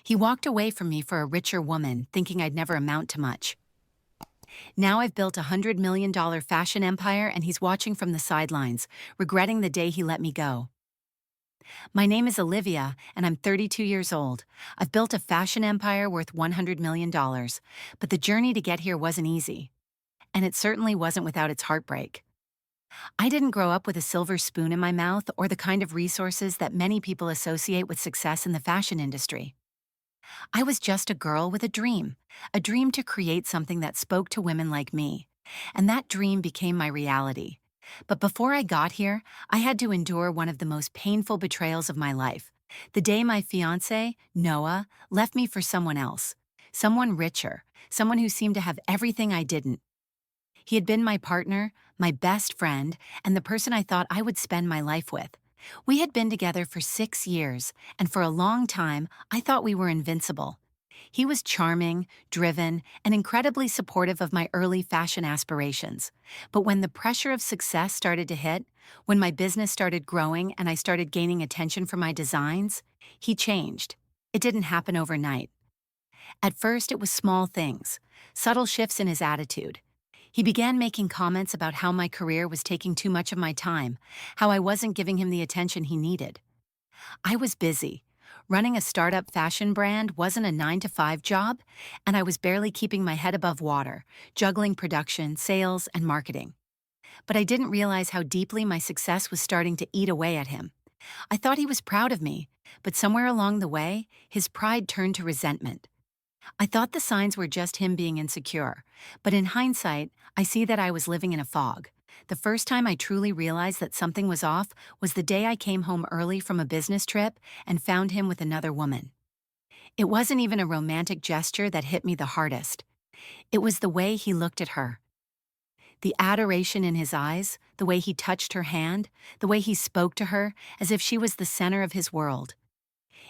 He walked away from me for a richer woman, thinking I'd never amount to much. Now I've built $100 million fashion empire and he's watching from the sidelines, regretting the day he let me go. My name is Olivia, and I'm 32 years old. I've built a fashion empire worth $100 million, but the journey to get here wasn't easy. And it certainly wasn't without its heartbreak. I didn't grow up with a silver spoon in my mouth or the kind of resources that many people associate with success in the fashion industry. I was just a girl with a dream to create something that spoke to women like me. And that dream became my reality. But before I got here, I had to endure one of the most painful betrayals of my life. The day my fiancé, Noah, left me for someone else. Someone richer, someone who seemed to have everything I didn't. He had been my partner, my best friend, and the person I thought I would spend my life with. We had been together for 6 years, and for a long time, I thought we were invincible. He was charming, driven, and incredibly supportive of my early fashion aspirations. But when the pressure of success started to hit, when my business started growing and I started gaining attention for my designs, he changed. It didn't happen overnight. At first, it was small things, subtle shifts in his attitude. He began making comments about how my career was taking too much of my time, how I wasn't giving him the attention he needed. I was busy. Running a startup fashion brand wasn't a 9-to-5 job, and I was barely keeping my head above water, juggling production, sales, and marketing. But I didn't realize how deeply my success was starting to eat away at him. I thought he was proud of me, but somewhere along the way, his pride turned to resentment. I thought the signs were just him being insecure, but in hindsight, I see that I was living in a fog. The first time I truly realized that something was off was the day I came home early from a business trip and found him with another woman. It wasn't even a romantic gesture that hit me the hardest. It was the way he looked at her. The adoration in his eyes, the way he touched her hand, the way he spoke to her as if she was the center of his world.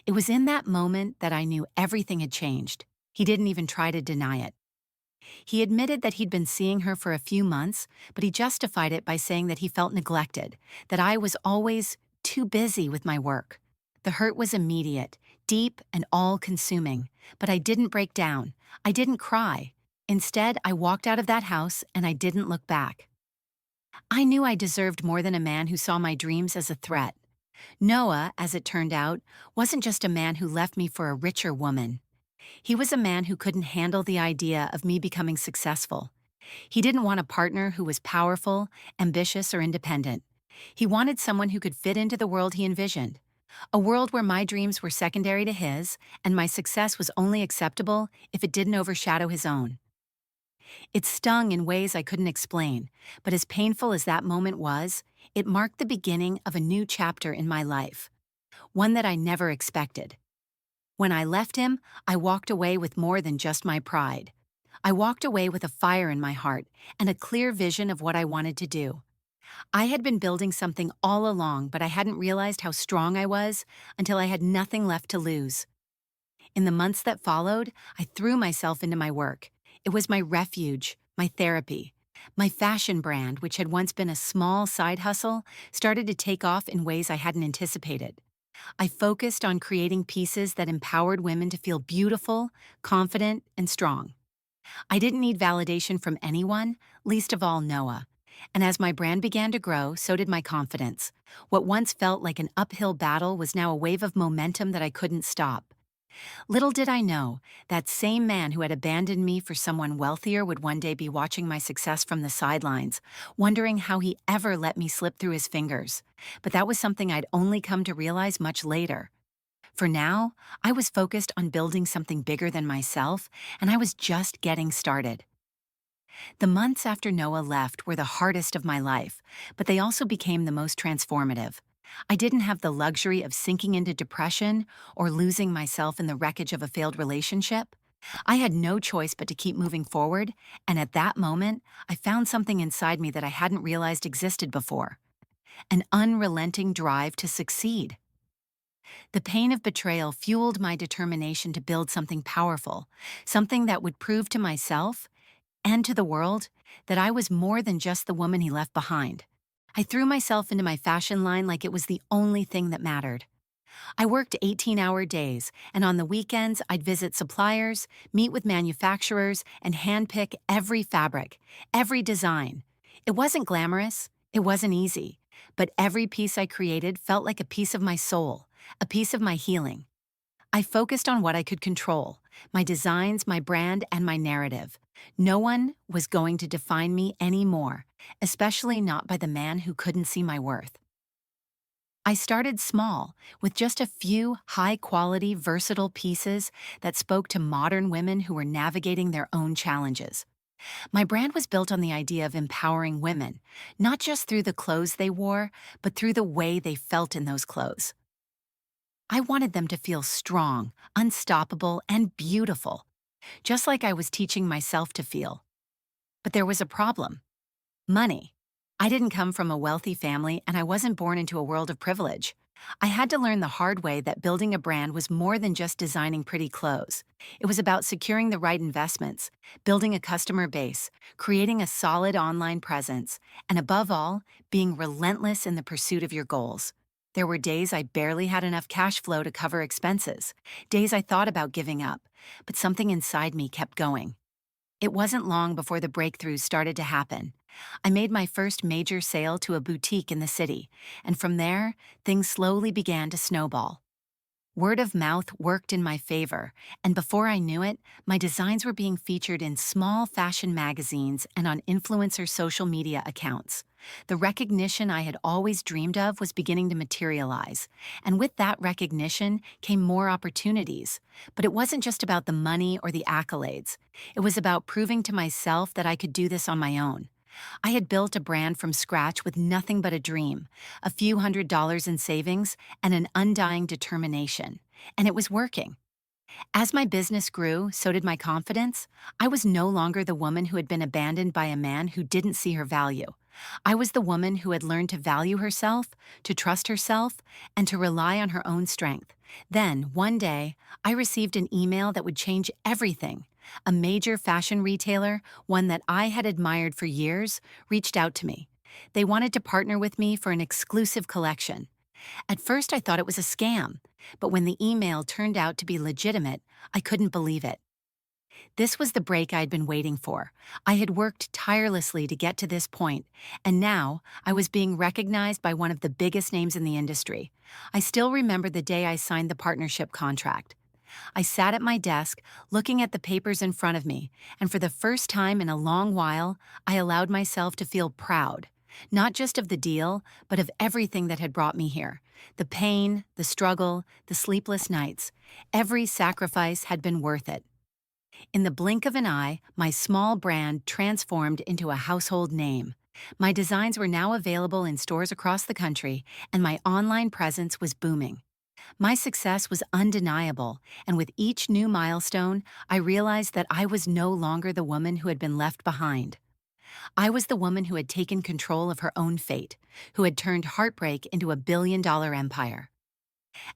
It was in that moment that I knew everything had changed. He didn't even try to deny it. He admitted that he'd been seeing her for a few months, but he justified it by saying that he felt neglected, that I was always too busy with my work. The hurt was immediate, deep, and all-consuming, but I didn't break down. I didn't cry. Instead, I walked out of that house and I didn't look back. I knew I deserved more than a man who saw my dreams as a threat. Noah, as it turned out, wasn't just a man who left me for a richer woman. He was a man who couldn't handle the idea of me becoming successful. He didn't want a partner who was powerful, ambitious, or independent. He wanted someone who could fit into the world he envisioned. A world where my dreams were secondary to his, and my success was only acceptable if it didn't overshadow his own. It stung in ways I couldn't explain, but as painful as that moment was, it marked the beginning of a new chapter in my life. One that I never expected. When I left him, I walked away with more than just my pride. I walked away with a fire in my heart and a clear vision of what I wanted to do. I had been building something all along, but I hadn't realized how strong I was until I had nothing left to lose. In the months that followed, I threw myself into my work. It was my refuge, my therapy. My fashion brand, which had once been a small side hustle, started to take off in ways I hadn't anticipated. I focused on creating pieces that empowered women to feel beautiful, confident, and strong. I didn't need validation from anyone, least of all Noah. And as my brand began to grow, so did my confidence. What once felt like an uphill battle was now a wave of momentum that I couldn't stop. Little did I know, that same man who had abandoned me for someone wealthier would one day be watching my success from the sidelines, wondering how he ever let me slip through his fingers. But that was something I'd only come to realize much later. For now, I was focused on building something bigger than myself, and I was just getting started. The months after Noah left were the hardest of my life, but they also became the most transformative. I didn't have the luxury of sinking into depression or losing myself in the wreckage of a failed relationship. I had no choice but to keep moving forward, and at that moment, I found something inside me that I hadn't realized existed before. An unrelenting drive to succeed. The pain of betrayal fueled my determination to build something powerful, something that would prove to myself and to the world that I was more than just the woman he left behind. I threw myself into my fashion line like it was the only thing that mattered. I worked 18-hour days, and on the weekends, I'd visit suppliers, meet with manufacturers, and handpick every fabric, every design. It wasn't glamorous, it wasn't easy, but every piece I created felt like a piece of my soul, a piece of my healing. I focused on what I could control: my designs, my brand, and my narrative. No one was going to define me anymore, especially not by the man who couldn't see my worth. I started small, with just a few high-quality, versatile pieces that spoke to modern women who were navigating their own challenges. My brand was built on the idea of empowering women, not just through the clothes they wore, but through the way they felt in those clothes. I wanted them to feel strong, unstoppable, and beautiful, just like I was teaching myself to feel. But there was a problem: money. I didn't come from a wealthy family, and I wasn't born into a world of privilege. I had to learn the hard way that building a brand was more than just designing pretty clothes. It was about securing the right investments, building a customer base, creating a solid online presence, and above all, being relentless in the pursuit of your goals. There were days I barely had enough cash flow to cover expenses, days I thought about giving up, but something inside me kept going. It wasn't long before the breakthroughs started to happen. I made my first major sale to a boutique in the city, and from there, things slowly began to snowball. Word of mouth worked in my favor, and before I knew it, my designs were being featured in small fashion magazines and on influencer social media accounts. The recognition I had always dreamed of was beginning to materialize, and with that recognition came more opportunities. But it wasn't just about the money or the accolades. It was about proving to myself that I could do this on my own. I had built a brand from scratch with nothing but a dream, a few $100s in savings, and an undying determination. And it was working. As my business grew, so did my confidence. I was no longer the woman who had been abandoned by a man who didn't see her value. I was the woman who had learned to value herself, to trust herself, and to rely on her own strength. Then, one day, I received an email that would change everything. A major fashion retailer, one that I had admired for years, reached out to me. They wanted to partner with me for an exclusive collection. At first, I thought it was a scam, but when the email turned out to be legitimate, I couldn't believe it. This was the break I'd been waiting for. I had worked tirelessly to get to this point, and now I was being recognized by one of the biggest names in the industry. I still remember the day I signed the partnership contract. I sat at my desk, looking at the papers in front of me, and for the first time in a long while, I allowed myself to feel proud. Not just of the deal, but of everything that had brought me here. The pain, the struggle, the sleepless nights. Every sacrifice had been worth it. In the blink of an eye, my small brand transformed into a household name. My designs were now available in stores across the country, and my online presence was booming. My success was undeniable, and with each new milestone, I realized that I was no longer the woman who had been left behind. I was the woman who had taken control of her own fate, who had turned heartbreak into a billion-dollar empire.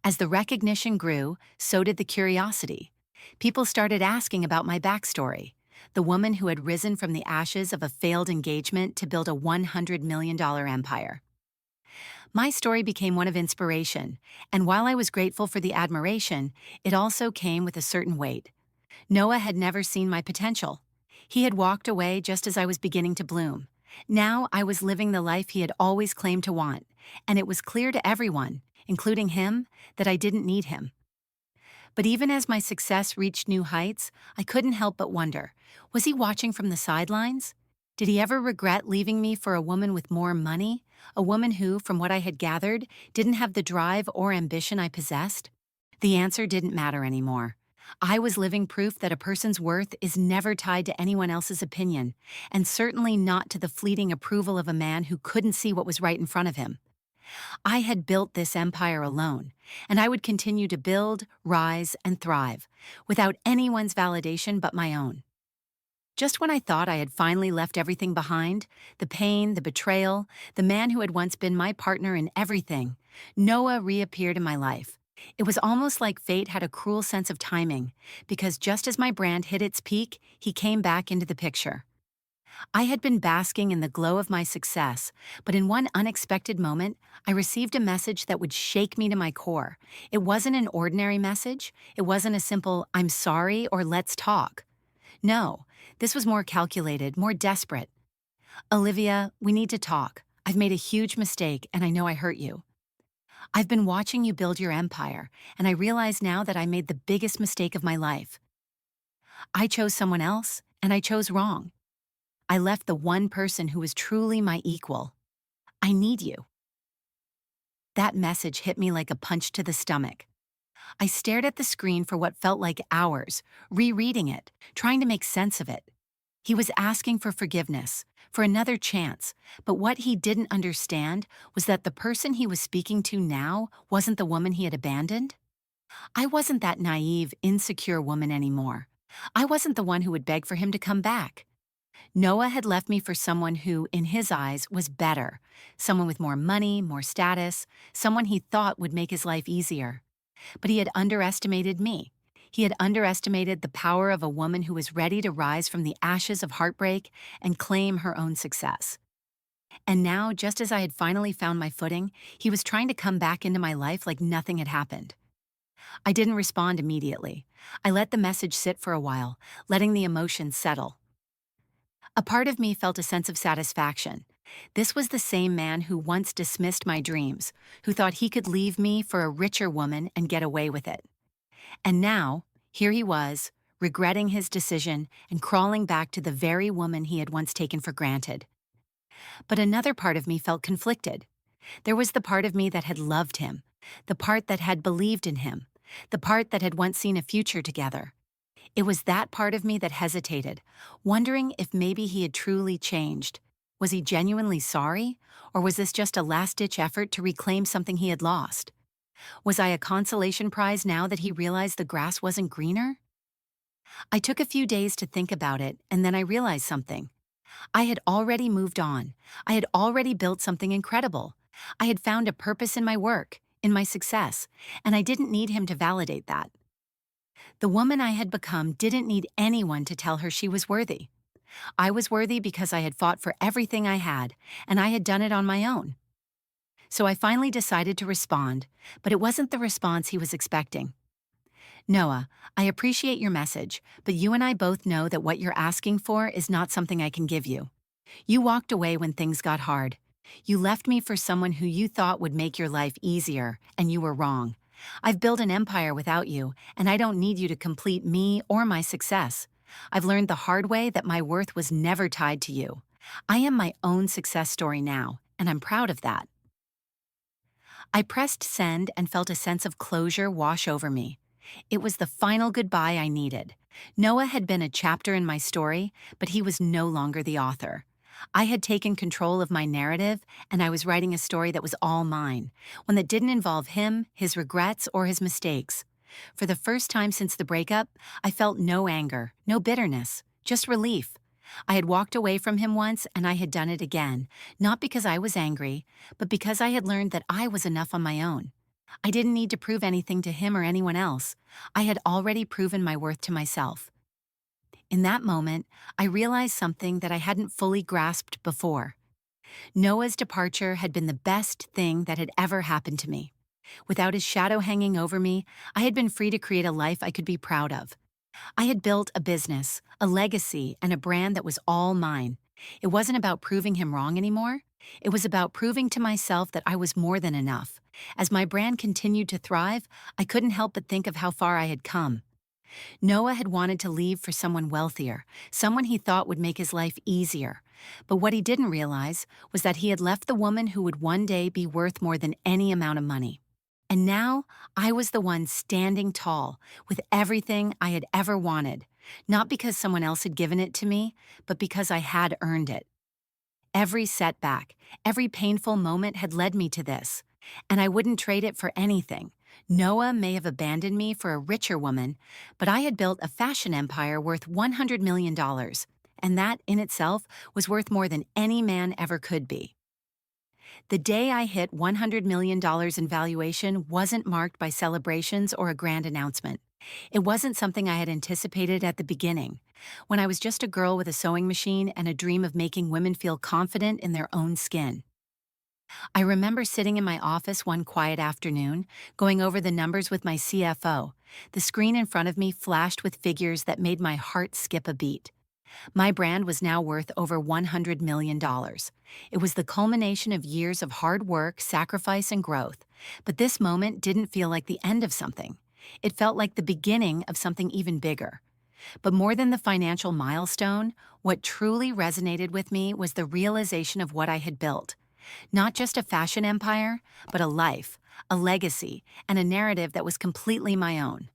As the recognition grew, so did the curiosity. People started asking about my backstory, the woman who had risen from the ashes of a failed engagement to build a $100 million empire. My story became one of inspiration, and while I was grateful for the admiration, it also came with a certain weight. Noah had never seen my potential. He had walked away just as I was beginning to bloom. Now I was living the life he had always claimed to want, and it was clear to everyone, including him, that I didn't need him. But even as my success reached new heights, I couldn't help but wonder, was he watching from the sidelines? Did he ever regret leaving me for a woman with more money? A woman who, from what I had gathered, didn't have the drive or ambition I possessed? The answer didn't matter anymore. I was living proof that a person's worth is never tied to anyone else's opinion, and certainly not to the fleeting approval of a man who couldn't see what was right in front of him. I had built this empire alone, and I would continue to build, rise, and thrive, without anyone's validation but my own. Just when I thought I had finally left everything behind, the pain, the betrayal, the man who had once been my partner in everything, Noah reappeared in my life. It was almost like fate had a cruel sense of timing, because just as my brand hit its peak, he came back into the picture. I had been basking in the glow of my success, but in one unexpected moment, I received a message that would shake me to my core. It wasn't an ordinary message. It wasn't a simple, I'm sorry or let's talk. No, this was more calculated, more desperate. Olivia, we need to talk. I've made a huge mistake and I know I hurt you. I've been watching you build your empire, and I realize now that I made the biggest mistake of my life. I chose someone else, and I chose wrong. I left the one person who was truly my equal. I need you. That message hit me like a punch to the stomach. I stared at the screen for what felt like hours, rereading it, trying to make sense of it. He was asking for forgiveness, for another chance, but what he didn't understand was that the person he was speaking to now wasn't the woman he had abandoned. I wasn't that naive, insecure woman anymore. I wasn't the one who would beg for him to come back. Noah had left me for someone who, in his eyes, was better, someone with more money, more status, someone he thought would make his life easier. But he had underestimated me. He had underestimated the power of a woman who was ready to rise from the ashes of heartbreak and claim her own success. And now, just as I had finally found my footing, he was trying to come back into my life like nothing had happened. I didn't respond immediately. I let the message sit for a while, letting the emotions settle. A part of me felt a sense of satisfaction. This was the same man who once dismissed my dreams, who thought he could leave me for a richer woman and get away with it. And now, here he was, regretting his decision and crawling back to the very woman he had once taken for granted. But another part of me felt conflicted. There was the part of me that had loved him, the part that had believed in him, the part that had once seen a future together. It was that part of me that hesitated, wondering if maybe he had truly changed. Was he genuinely sorry, or was this just a last-ditch effort to reclaim something he had lost? Was I a consolation prize now that he realized the grass wasn't greener? I took a few days to think about it, and then I realized something. I had already moved on. I had already built something incredible. I had found a purpose in my work, in my success, and I didn't need him to validate that. The woman I had become didn't need anyone to tell her she was worthy. I was worthy because I had fought for everything I had, and I had done it on my own. So I finally decided to respond, but it wasn't the response he was expecting. Noah, I appreciate your message, but you and I both know that what you're asking for is not something I can give you. You walked away when things got hard. You left me for someone who you thought would make your life easier, and you were wrong. I've built an empire without you, and I don't need you to complete me or my success. I've learned the hard way that my worth was never tied to you. I am my own success story now, and I'm proud of that. I pressed send and felt a sense of closure wash over me. It was the final goodbye I needed. Noah had been a chapter in my story, but he was no longer the author. I had taken control of my narrative, and I was writing a story that was all mine, one that didn't involve him, his regrets, or his mistakes. For the first time since the breakup, I felt no anger, no bitterness, just relief. I had walked away from him once, and I had done it again, not because I was angry, but because I had learned that I was enough on my own. I didn't need to prove anything to him or anyone else. I had already proven my worth to myself. In that moment, I realized something that I hadn't fully grasped before. Noah's departure had been the best thing that had ever happened to me. Without his shadow hanging over me, I had been free to create a life I could be proud of. I had built a business, a legacy, and a brand that was all mine. It wasn't about proving him wrong anymore. It was about proving to myself that I was more than enough. As my brand continued to thrive, I couldn't help but think of how far I had come. Noah had wanted to leave for someone wealthier, someone he thought would make his life easier. But what he didn't realize was that he had left the woman who would one day be worth more than any amount of money. And now, I was the one standing tall, with everything I had ever wanted, not because someone else had given it to me, but because I had earned it. Every setback, every painful moment had led me to this, and I wouldn't trade it for anything. Noah may have abandoned me for a richer woman, but I had built a fashion empire worth $100 million, and that in itself was worth more than any man ever could be. The day I hit $100 million in valuation wasn't marked by celebrations or a grand announcement. It wasn't something I had anticipated at the beginning, when I was just a girl with a sewing machine and a dream of making women feel confident in their own skin. I remember sitting in my office one quiet afternoon, going over the numbers with my CFO. The screen in front of me flashed with figures that made my heart skip a beat. My brand was now worth over $100 million. It was the culmination of years of hard work, sacrifice, and growth. But this moment didn't feel like the end of something. It felt like the beginning of something even bigger. But more than the financial milestone, what truly resonated with me was the realization of what I had built. Not just a fashion empire, but a life, a legacy, and a narrative that was completely my own.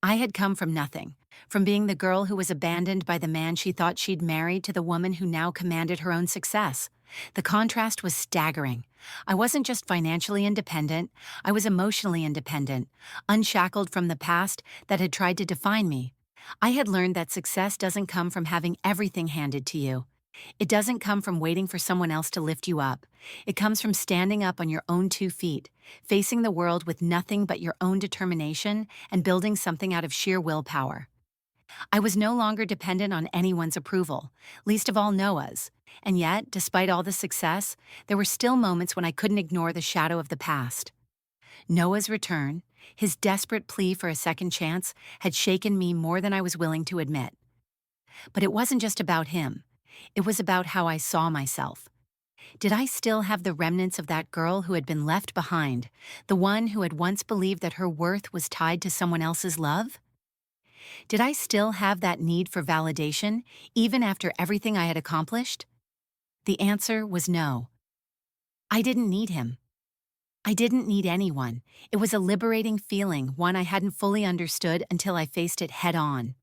I had come from nothing, from being the girl who was abandoned by the man she thought she'd married to the woman who now commanded her own success. The contrast was staggering. I wasn't just financially independent, I was emotionally independent, unshackled from the past that had tried to define me. I had learned that success doesn't come from having everything handed to you. It doesn't come from waiting for someone else to lift you up. It comes from standing up on your own 2 feet, facing the world with nothing but your own determination and building something out of sheer willpower. I was no longer dependent on anyone's approval, least of all Noah's. And yet, despite all the success, there were still moments when I couldn't ignore the shadow of the past. Noah's return, his desperate plea for a second chance, had shaken me more than I was willing to admit. But it wasn't just about him. It was about how I saw myself. Did I still have the remnants of that girl who had been left behind, the one who had once believed that her worth was tied to someone else's love? Did I still have that need for validation, even after everything I had accomplished? The answer was no. I didn't need him. I didn't need anyone. It was a liberating feeling, one I hadn't fully understood until I faced it head on.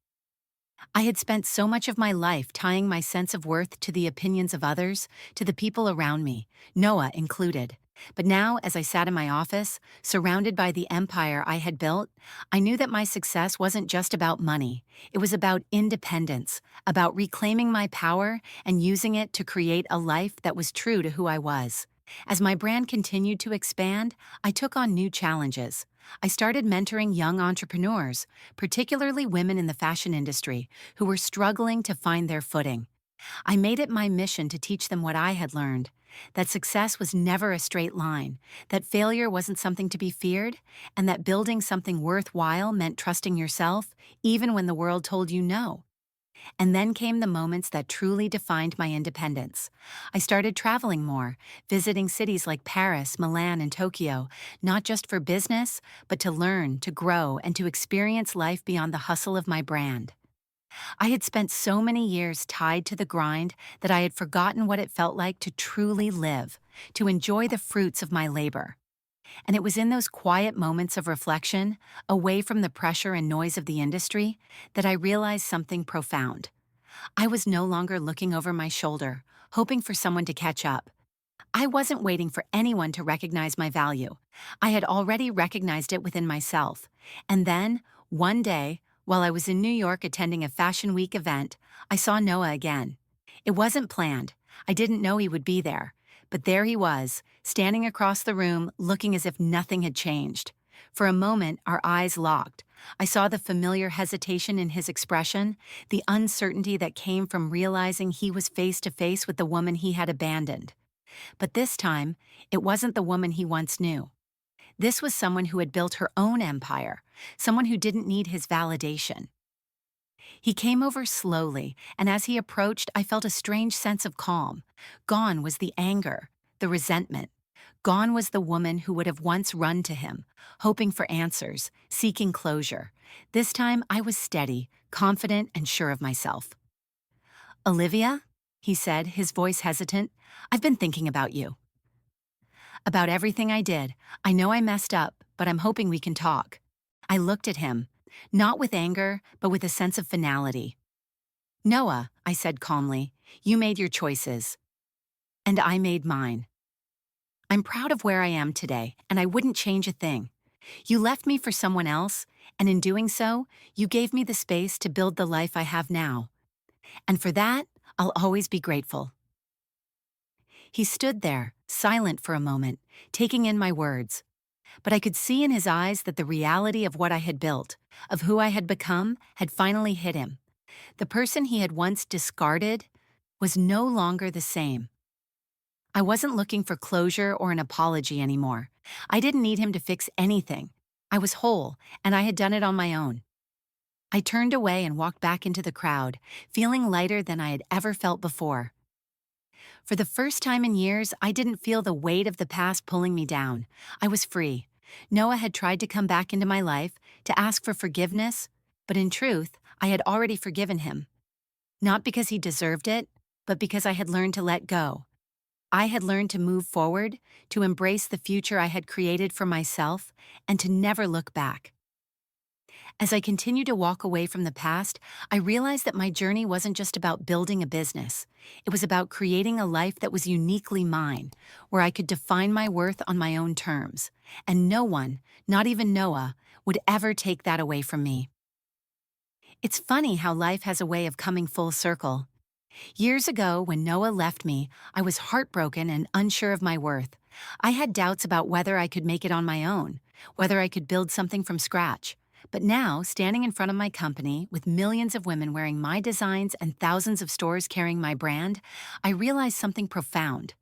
I had spent so much of my life tying my sense of worth to the opinions of others, to the people around me, Noah included. But now, as I sat in my office, surrounded by the empire I had built, I knew that my success wasn't just about money. It was about independence, about reclaiming my power and using it to create a life that was true to who I was. As my brand continued to expand, I took on new challenges. I started mentoring young entrepreneurs, particularly women in the fashion industry, who were struggling to find their footing. I made it my mission to teach them what I had learned, that success was never a straight line, that failure wasn't something to be feared, and that building something worthwhile meant trusting yourself, even when the world told you no. And then came the moments that truly defined my independence. I started traveling more, visiting cities like Paris, Milan, and Tokyo, not just for business, but to learn, to grow, and to experience life beyond the hustle of my brand. I had spent so many years tied to the grind that I had forgotten what it felt like to truly live, to enjoy the fruits of my labor. And it was in those quiet moments of reflection, away from the pressure and noise of the industry, that I realized something profound. I was no longer looking over my shoulder, hoping for someone to catch up. I wasn't waiting for anyone to recognize my value. I had already recognized it within myself. And then, one day, while I was in New York attending a Fashion Week event, I saw Noah again. It wasn't planned. I didn't know he would be there. But there he was, standing across the room, looking as if nothing had changed. For a moment, our eyes locked. I saw the familiar hesitation in his expression, the uncertainty that came from realizing he was face to face with the woman he had abandoned. But this time, it wasn't the woman he once knew. This was someone who had built her own empire, someone who didn't need his validation. He came over slowly, and as he approached, I felt a strange sense of calm. Gone was the anger, the resentment. Gone was the woman who would have once run to him, hoping for answers, seeking closure. This time, I was steady, confident, and sure of myself. "Olivia?" he said, his voice hesitant. "I've been thinking about you. About everything I did. I know I messed up, but I'm hoping we can talk." I looked at him, not with anger, but with a sense of finality. "Noah," I said calmly, "you made your choices. And I made mine. I'm proud of where I am today, and I wouldn't change a thing. You left me for someone else, and in doing so, you gave me the space to build the life I have now. And for that, I'll always be grateful." He stood there, silent for a moment, taking in my words. But I could see in his eyes that the reality of what I had built, of who I had become, had finally hit him. The person he had once discarded was no longer the same. I wasn't looking for closure or an apology anymore. I didn't need him to fix anything. I was whole, and I had done it on my own. I turned away and walked back into the crowd, feeling lighter than I had ever felt before. For the first time in years, I didn't feel the weight of the past pulling me down. I was free. Noah had tried to come back into my life, to ask for forgiveness, but in truth, I had already forgiven him. Not because he deserved it, but because I had learned to let go. I had learned to move forward, to embrace the future I had created for myself, and to never look back. As I continued to walk away from the past, I realized that my journey wasn't just about building a business. It was about creating a life that was uniquely mine, where I could define my worth on my own terms. And no one, not even Noah, would ever take that away from me. It's funny how life has a way of coming full circle. Years ago, when Noah left me, I was heartbroken and unsure of my worth. I had doubts about whether I could make it on my own, whether I could build something from scratch. But now, standing in front of my company, with millions of women wearing my designs and thousands of stores carrying my brand, I realized something profound.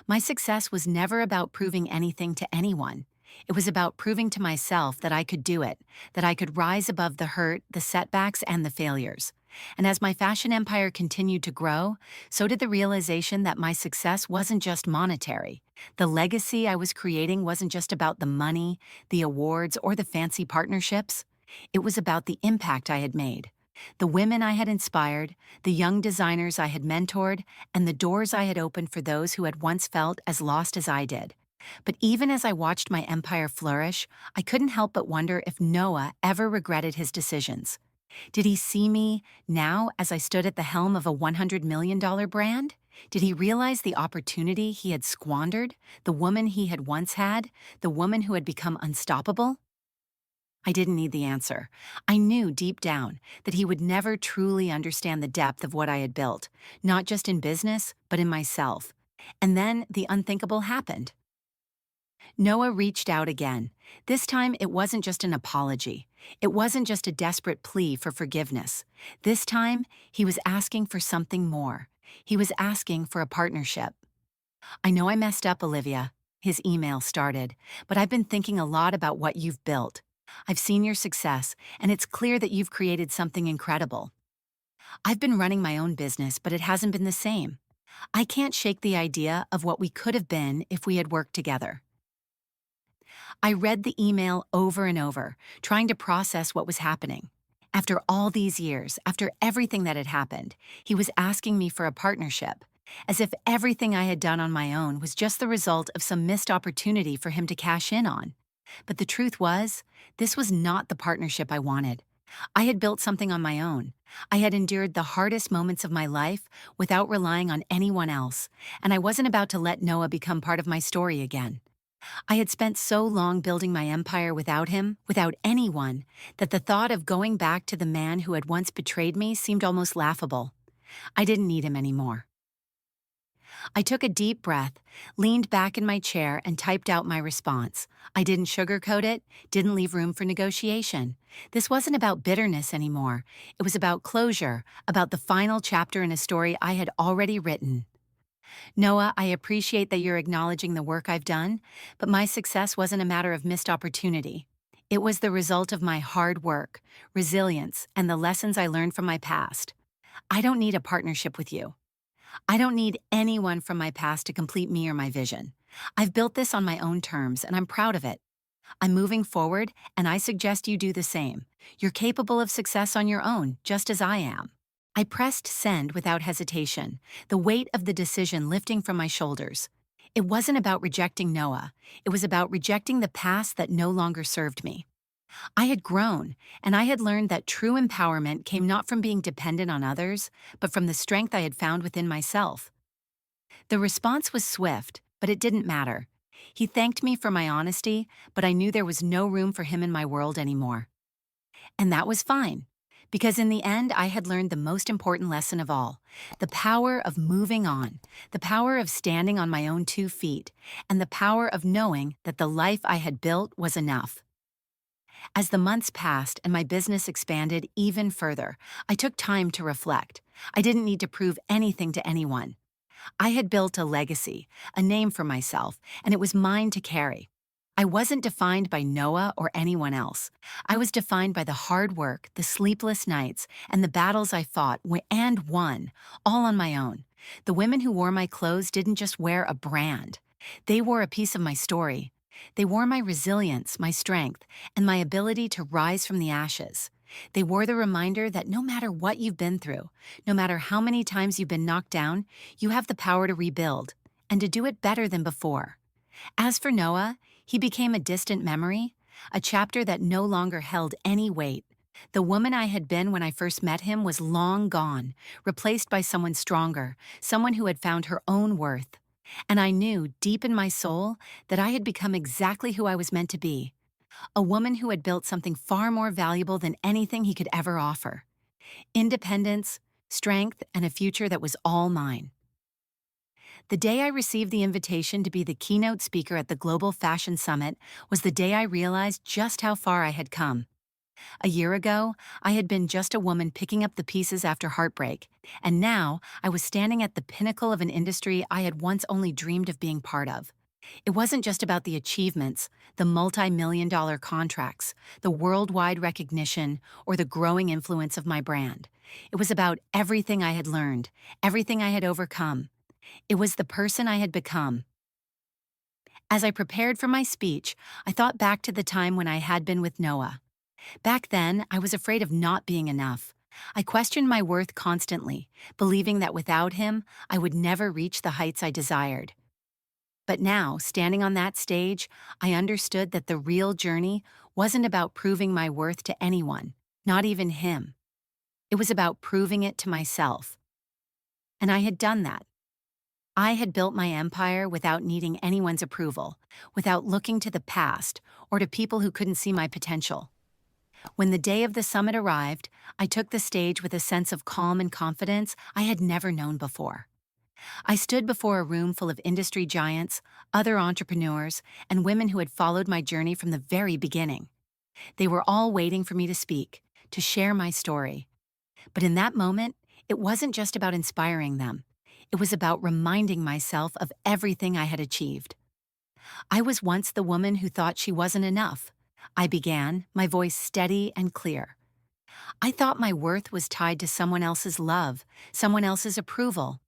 My success was never about proving anything to anyone. It was about proving to myself that I could do it, that I could rise above the hurt, the setbacks, and the failures. And as my fashion empire continued to grow, so did the realization that my success wasn't just monetary. The legacy I was creating wasn't just about the money, the awards, or the fancy partnerships. It was about the impact I had made. The women I had inspired, the young designers I had mentored, and the doors I had opened for those who had once felt as lost as I did. But even as I watched my empire flourish, I couldn't help but wonder if Noah ever regretted his decisions. Did he see me now as I stood at the helm of a $100 million brand? Did he realize the opportunity he had squandered, the woman he had once had, the woman who had become unstoppable? I didn't need the answer. I knew deep down that he would never truly understand the depth of what I had built, not just in business, but in myself. And then the unthinkable happened. Noah reached out again. This time, it wasn't just an apology. It wasn't just a desperate plea for forgiveness. This time, he was asking for something more. He was asking for a partnership. "I know I messed up, Olivia," his email started, "but I've been thinking a lot about what you've built. I've seen your success, and it's clear that you've created something incredible. I've been running my own business, but it hasn't been the same. I can't shake the idea of what we could have been if we had worked together." I read the email over and over, trying to process what was happening. After all these years, after everything that had happened, he was asking me for a partnership, as if everything I had done on my own was just the result of some missed opportunity for him to cash in on. But the truth was, this was not the partnership I wanted. I had built something on my own. I had endured the hardest moments of my life without relying on anyone else, and I wasn't about to let Noah become part of my story again. I had spent so long building my empire without him, without anyone, that the thought of going back to the man who had once betrayed me seemed almost laughable. I didn't need him anymore. I took a deep breath, leaned back in my chair, and typed out my response. I didn't sugarcoat it, didn't leave room for negotiation. This wasn't about bitterness anymore. It was about closure, about the final chapter in a story I had already written. "Noah, I appreciate that you're acknowledging the work I've done, but my success wasn't a matter of missed opportunity. It was the result of my hard work, resilience, and the lessons I learned from my past. I don't need a partnership with you. I don't need anyone from my past to complete me or my vision. I've built this on my own terms, and I'm proud of it. I'm moving forward, and I suggest you do the same. You're capable of success on your own, just as I am." I pressed send without hesitation, the weight of the decision lifting from my shoulders. It wasn't about rejecting Noah. It was about rejecting the past that no longer served me. I had grown, and I had learned that true empowerment came not from being dependent on others, but from the strength I had found within myself. The response was swift, but it didn't matter. He thanked me for my honesty, but I knew there was no room for him in my world anymore. And that was fine, Because in the end, I had learned the most important lesson of all: the power of moving on, the power of standing on my own 2 feet, and the power of knowing that the life I had built was enough. As the months passed and my business expanded even further, I took time to reflect. I didn't need to prove anything to anyone. I had built a legacy, a name for myself, and it was mine to carry. I wasn't defined by Noah or anyone else. I was defined by the hard work, the sleepless nights, and the battles I fought and won, all on my own. The women who wore my clothes didn't just wear a brand. They wore a piece of my story. They wore my resilience, my strength, and my ability to rise from the ashes. They wore the reminder that no matter what you've been through, no matter how many times you've been knocked down, you have the power to rebuild, and to do it better than before. As for Noah, he became a distant memory, a chapter that no longer held any weight. The woman I had been when I first met him was long gone, replaced by someone stronger, someone who had found her own worth. And I knew, deep in my soul, that I had become exactly who I was meant to be: a woman who had built something far more valuable than anything he could ever offer: independence, strength, and a future that was all mine. The day I received the invitation to be the keynote speaker at the Global Fashion Summit was the day I realized just how far I had come. A year ago, I had been just a woman picking up the pieces after heartbreak, and now I was standing at the pinnacle of an industry I had once only dreamed of being part of. It wasn't just about the achievements, the multi-million-dollar contracts, the worldwide recognition, or the growing influence of my brand. It was about everything I had learned, everything I had overcome. It was the person I had become. As I prepared for my speech, I thought back to the time when I had been with Noah. Back then, I was afraid of not being enough. I questioned my worth constantly, believing that without him, I would never reach the heights I desired. But now, standing on that stage, I understood that the real journey wasn't about proving my worth to anyone, not even him. It was about proving it to myself. And I had done that. I had built my empire without needing anyone's approval, without looking to the past or to people who couldn't see my potential. When the day of the summit arrived, I took the stage with a sense of calm and confidence I had never known before. I stood before a room full of industry giants, other entrepreneurs, and women who had followed my journey from the very beginning. They were all waiting for me to speak, to share my story. But in that moment, it wasn't just about inspiring them. It was about reminding myself of everything I had achieved. I was once the woman who thought she wasn't enough. I began, my voice steady and clear. I thought my worth was tied to someone else's love, someone else's approval.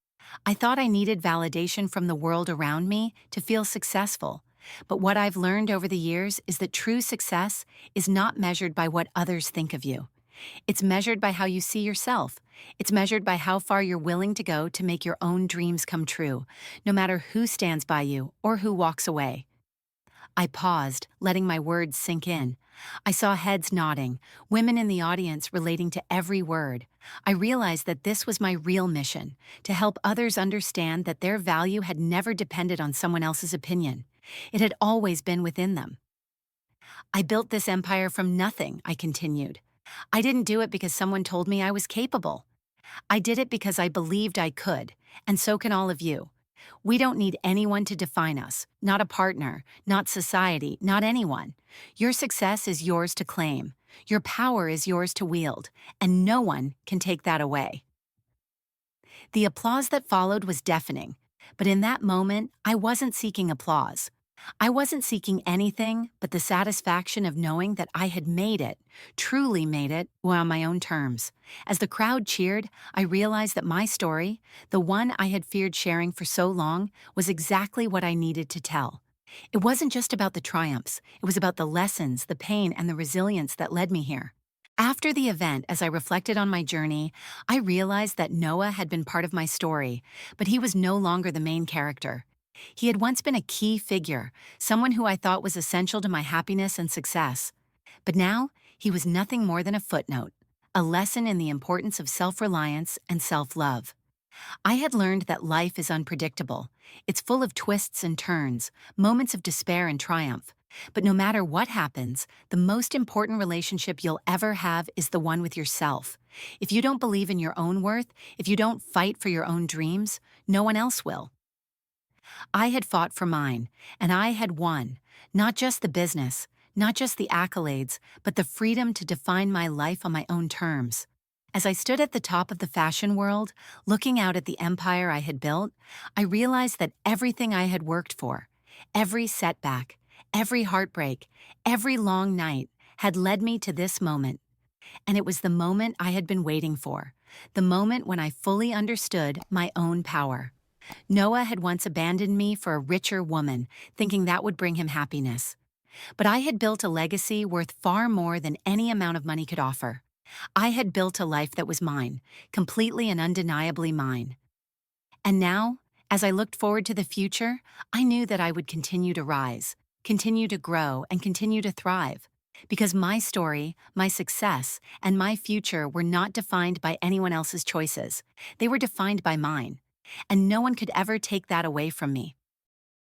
I thought I needed validation from the world around me to feel successful. But what I've learned over the years is that true success is not measured by what others think of you. It's measured by how you see yourself. It's measured by how far you're willing to go to make your own dreams come true, no matter who stands by you or who walks away. I paused, letting my words sink in. I saw heads nodding, women in the audience relating to every word. I realized that this was my real mission: to help others understand that their value had never depended on someone else's opinion. It had always been within them. I built this empire from nothing, I continued. I didn't do it because someone told me I was capable. I did it because I believed I could, and so can all of you. We don't need anyone to define us, not a partner, not society, not anyone. Your success is yours to claim. Your power is yours to wield, and no one can take that away. The applause that followed was deafening, but in that moment, I wasn't seeking applause. I wasn't seeking anything but the satisfaction of knowing that I had made it, truly made it, on my own terms. As the crowd cheered, I realized that my story, the one I had feared sharing for so long, was exactly what I needed to tell. It wasn't just about the triumphs, it was about the lessons, the pain, and the resilience that led me here. After the event, as I reflected on my journey, I realized that Noah had been part of my story, but he was no longer the main character. He had once been a key figure, someone who I thought was essential to my happiness and success. But now, he was nothing more than a footnote, a lesson in the importance of self-reliance and self-love. I had learned that life is unpredictable. It's full of twists and turns, moments of despair and triumph. But no matter what happens, the most important relationship you'll ever have is the one with yourself. If you don't believe in your own worth, if you don't fight for your own dreams, no one else will. I had fought for mine, and I had won, not just the business, not just the accolades, but the freedom to define my life on my own terms. As I stood at the top of the fashion world, looking out at the empire I had built, I realized that everything I had worked for, every setback, every heartbreak, every long night, had led me to this moment. And it was the moment I had been waiting for, the moment when I fully understood my own power. Noah had once abandoned me for a richer woman, thinking that would bring him happiness. But I had built a legacy worth far more than any amount of money could offer. I had built a life that was mine, completely and undeniably mine. And now, as I looked forward to the future, I knew that I would continue to rise, continue to grow, and continue to thrive. Because my story, my success, and my future were not defined by anyone else's choices. They were defined by mine. And no one could ever take that away from me.